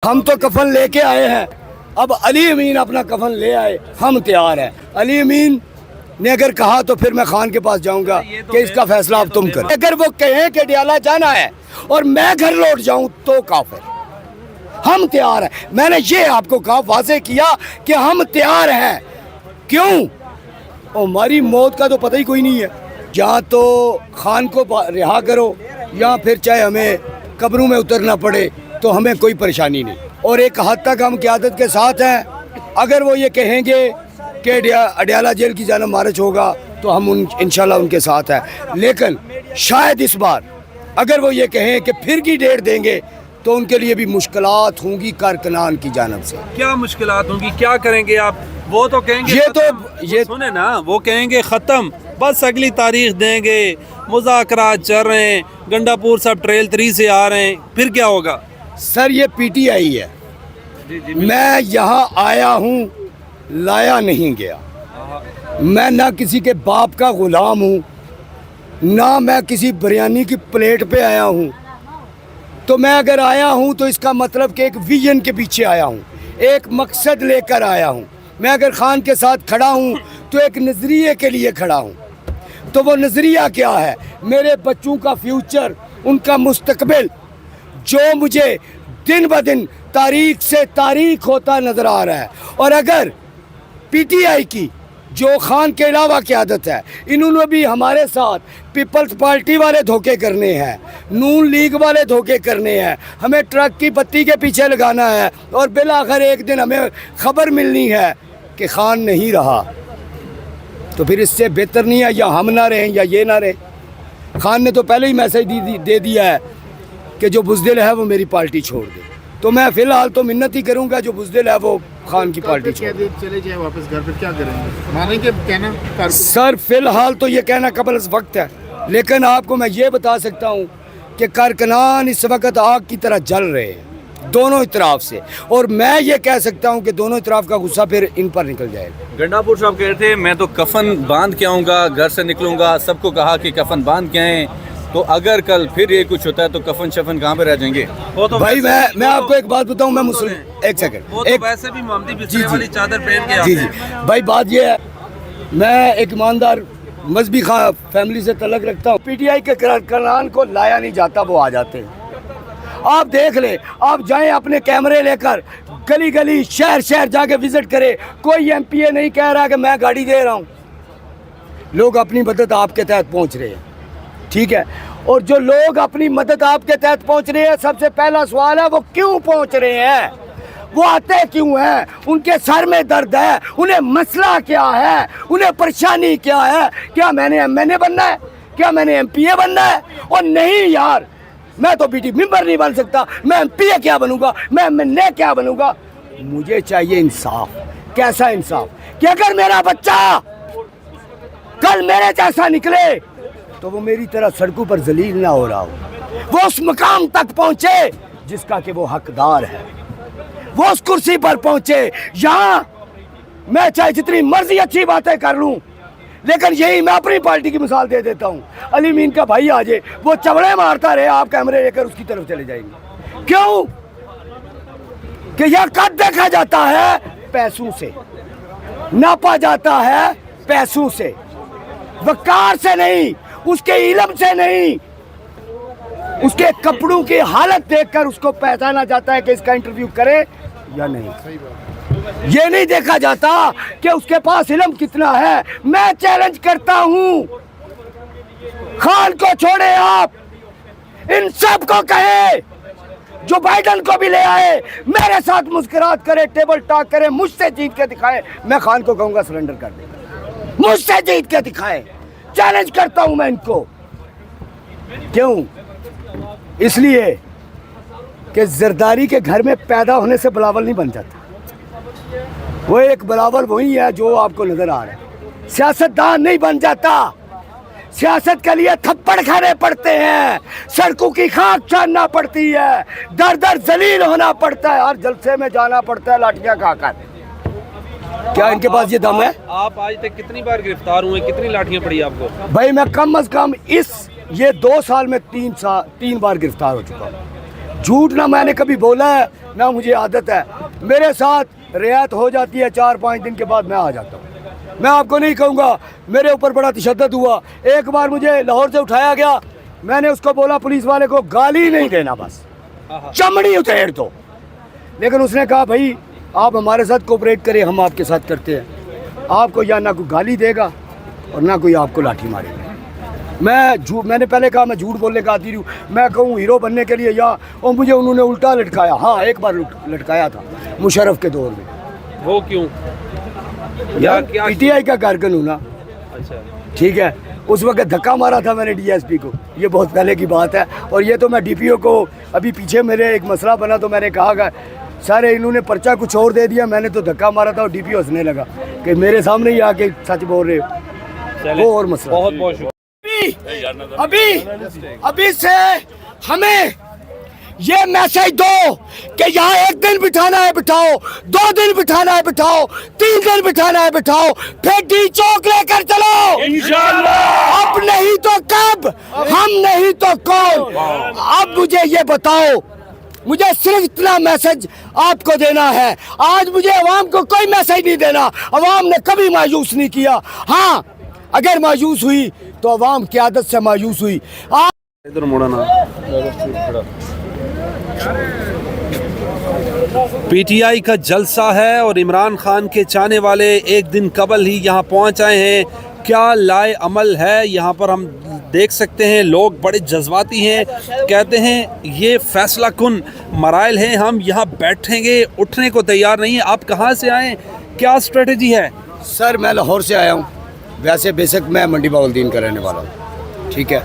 हम तो कफन लेके आए हैं, अब अली अमीन अपना कफन ले आए, हम तैयार हैं। अली अमीन ने अगर कहा तो फिर मैं खान के पास जाऊंगा कि इसका फैसला अब तुम करो। अगर वो कहें कि डियाला जाना है और मैं घर लौट जाऊं तो काफिर, हम तैयार हैं। मैंने ये आपको कहा, वाज़ेह किया कि हम तैयार हैं। क्यों? हमारी मौत का तो पता ही कोई नहीं है। या तो खान को रिहा करो या फिर चाहे हमें कब्रों में उतरना पड़े तो हमें कोई परेशानी नहीं। और एक हद तक हम क़यादत के साथ हैं। अगर वो ये कहेंगे कि अडियाला जेल की जानब मार्च होगा तो हम इंशाल्लाह उनके साथ हैं। लेकिन शायद इस बार अगर वो ये कहें कि फिर की डेट देंगे तो उनके लिए भी मुश्किलात होंगी कारकुनान की जानब से। क्या मुश्किलात होंगी, क्या करेंगे आप? वो तो कहेंगे ये सुने ना, वो कहेंगे ख़त्म, बस अगली तारीख देंगे, मुज़ाकरात चल रहे हैं, गंडापुर साहब ट्रेल 3 से आ रहे हैं, फिर क्या होगा? सर ये पीटीआई है। मैं यहाँ आया हूँ, लाया नहीं गया। मैं ना किसी के बाप का गुलाम हूँ, ना मैं किसी बिरयानी की प्लेट पे आया हूँ। तो मैं अगर आया हूँ तो इसका मतलब कि एक विजन के पीछे आया हूँ, एक मकसद लेकर आया हूँ। मैं अगर खान के साथ खड़ा हूँ तो एक नज़रिए के लिए खड़ा हूँ। तो वो नज़रिया क्या है? मेरे बच्चों का फ्यूचर, उनका मुस्तकबिल, जो मुझे दिन ब दिन तारीख से तारीख होता नज़र आ रहा है। और अगर पीटीआई की जो खान के अलावा क़यादत है, इन्होंने भी हमारे साथ पीपल्स पार्टी वाले धोखे करने हैं, नून लीग वाले धोखे करने हैं, हमें ट्रक की बत्ती के पीछे लगाना है और बिल आखिर एक दिन हमें खबर मिलनी है कि खान नहीं रहा, तो फिर इससे बेहतर नहीं है या हम ना रहें या ये ना रहे। खान ने तो पहले ही मैसेज दे दिया है कि जो बुज़दिल है वो मेरी पार्टी छोड़ दे। तो मैं फ़िलहाल तो मिन्नत ही करूँगा, जो बुज़दिल है वो खान की पार्टी छोड़ दे। चले जाए वापस घर, फिर क्या करेंगे? मानेंगे कहना? सर फ़िलहाल तो ये कहना कबल वक्त है, लेकिन आपको मैं ये बता सकता हूँ कि कारकुनान इस वक्त आग की तरह जल रहे हैं दोनों इतराफ़ से। और मैं ये कह सकता हूँ कि दोनों इतराफ़ का गुस्सा फिर इन पर निकल जाएगा। गंडापुर साहब कह रहे थे मैं तो कफन बांध के आऊँगा, घर से निकलूँगा, सबको कहा कि कफन बांध के आएँ। तो अगर कल फिर ये कुछ होता है तो कफन शफन कहाँ पे रह जाएंगे? वो तो भाई मैं आपको एक बात बताऊं, मैं मुस्लिम, एक सेकंड, वो तो वैसे भी मोहम्मदी बिस्तरे वाली चादर पहन के आते हैं। भाई बात ये है, मैं एक ईमानदार मजहबी फैमिली से तल्लुक़ रखता हूँ। पीटीआई के कारकुनान को लाया नहीं जाता, वो आ जाते हैं। आप देख ले, आप जाएं अपने कैमरे लेकर गली गली शहर शहर जाके विजिट करें, कोई एमपीए नहीं कह रहा कि मैं गाड़ी दे रहा हूँ। लोग अपनी मदद आपके तहत पहुँच रहे हैं, ठीक है। और जो लोग अपनी मदद आपके तहत पहुंच रहे हैं, सबसे पहला सवाल है वो क्यों पहुंच रहे हैं, वो आते क्यों हैं, उनके सर में दर्द है, उन्हें मसला क्या है, उन्हें परेशानी क्या है? क्या मैंने एमएनए बनना है? क्या मैंने एमपीए बनना है? और नहीं यार, मैं तो बीटी मेंबर नहीं बन सकता, मैं एमपीए क्या बनूंगा, मैं एमएनए क्या बनूंगा? मुझे चाहिए इंसाफ। कैसा इंसाफ? कि अगर मेरा बच्चा कल मेरे जैसा निकले तो वो मेरी तरह सड़कों पर जलील ना हो रहा हो, वो उस मकाम तक पहुंचे जिसका कि वो हकदार है, वो उस कुर्सी पर पहुंचे। यहाँ मैं चाहे जितनी मर्जी अच्छी बातें कर लूं, लेकिन यही मैं अपनी पार्टी की मिसाल दे देता हूँ। अली मीन का भाई आ जाए, वो चवड़े मारता रहे, आप कैमरे लेकर उसकी तरफ चले जाएंगे। क्यों? कि यह कद देखा जाता है पैसों से, नापा जाता है पैसों से, वकार से नहीं, उसके इल्म से नहीं, उसके कपड़ों की हालत देखकर उसको पहचाना जाता है कि इसका इंटरव्यू करे या नहीं। ये नहीं देखा जाता कि उसके पास इल्म कितना है। मैं चैलेंज करता हूं, खान को छोड़े, आप इन सब को कहे, जो बाइडन को भी ले आए, मेरे साथ मुस्कुरात करे, टेबल टॉक करे, मुझसे जीत के दिखाए। मैं खान को कहूंगा सरेंडर कर दे, मुझसे जीत के दिखाए। चैलेंज करता हूं मैं इनको। क्यों? इसलिए कि जरदारी के घर में पैदा होने से बिलावल नहीं बन जाता। वो एक बिलावल वही है जो आपको नजर आ रहा है। सियासतदान नहीं बन जाता। सियासत के लिए थप्पड़ खाने पड़ते हैं, सड़कों की खाक छानना पड़ती है, दर दर जलील होना पड़ता है, हर जलसे में जाना पड़ता है लाठियां खाकर। क्या इनके पास ये दम है? आप आज तक कितनी बार गिरफ्तार हुए, कितनी लाठियां पड़ी आपको? भाई मैं कम अज कम ये 2 साल में 3 बार गिरफ्तार हो चुका हूँ। झूठ ना मैंने कभी बोला है, ना मुझे आदत है। मेरे साथ रियायत हो जाती है, 4-5 दिन के बाद मैं आ जाता हूँ। मैं आपको नहीं कहूँगा मेरे ऊपर बड़ा तशद्दुद हुआ। एक बार मुझे लाहौर से उठाया गया, मैंने उसको बोला पुलिस वाले को गाली नहीं देना, बस चमड़ी उधेड़ दो। लेकिन उसने कहा भाई आप हमारे साथ कोऑपरेट करें, हम आपके साथ करते हैं। आपको या ना कोई गाली देगा और ना कोई आपको लाठी मारेगा। मैंने पहले कहा मैं झूठ बोलने का आदी हूँ, मैं कहूँ हीरो बनने के लिए, या और मुझे उन्होंने उल्टा लटकाया। हाँ एक बार लटकाया था मुशर्रफ के दौर में। वो क्यों? यार पीटीआई का कारकुन हूँ ना। अच्छा ठीक है, उस वक्त धक्का मारा था मैंने डीएसपी को, ये बहुत पहले की बात है। और ये तो मैं डीपीओ को अभी पीछे मेरे एक मसला बना तो मैंने कहा कि सारे इन्होंने पर्चा कुछ और दे दिया, मैंने तो धक्का मारा था और डीपीओ हंसने लगा कि मेरे सामने ही आके सच बोल रहे हो। वो और मसला। बहुत बहुत शुक्रिया। अभी से हमें ये मैसेज दो कि यहाँ 1 दिन बिठाना है बिठाओ, 2 दिन बिठाना है बिठाओ, 3 दिन बिठाना है बिठाओ, फिर डी चौक लेकर चलो इंशाअल्लाह। अब नहीं तो कब, हम नहीं तो कौन। अब मुझे ये बताओ, मुझे सिर्फ इतना मैसेज आपको देना है। आज मुझे अवाम को कोई मैसेज नहीं देना। अवाम ने कभी मायूस नहीं किया। हाँ अगर मायूस हुई तो अवाम की आदत से मायूस हुई। इधर मुड़ा ना। पीटीआई का जलसा है और इमरान खान के चाहने वाले एक दिन कबल ही यहाँ पहुँच आए हैं। क्या लाए अमल है यहाँ पर हम देख सकते हैं। लोग बड़े जज्बाती हैं, कहते हैं ये फैसला कुन मराइल हैं, हम यहाँ बैठेंगे, उठने को तैयार नहीं है। आप कहाँ से आए, क्या स्ट्रेटजी है? सर मैं लाहौर से आया हूँ, वैसे बेशक मैं मंडी बाउद्दीन का रहने वाला हूँ। ठीक है,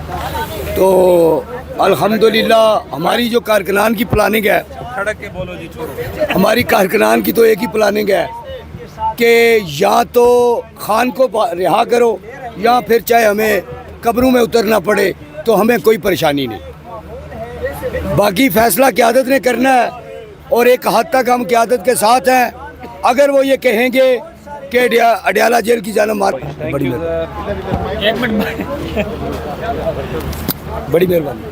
तो अल्हम्दुलिल्लाह हमारी जो कारकुनान की प्लानिंग है, खड़क के बोलो जी, छोड़ो। हमारी कारकुनान की तो एक ही प्लानिंग है कि या तो खान को रिहा करो या फिर चाहे हमें कब्रों में उतरना पड़े तो हमें कोई परेशानी नहीं। बाकी फैसला क़यादत ने करना है और एक हद तक हम क़यादत के साथ हैं। अगर वो ये कहेंगे कि अडियाला जेल की जाना मार, बड़ी मेहरबानी।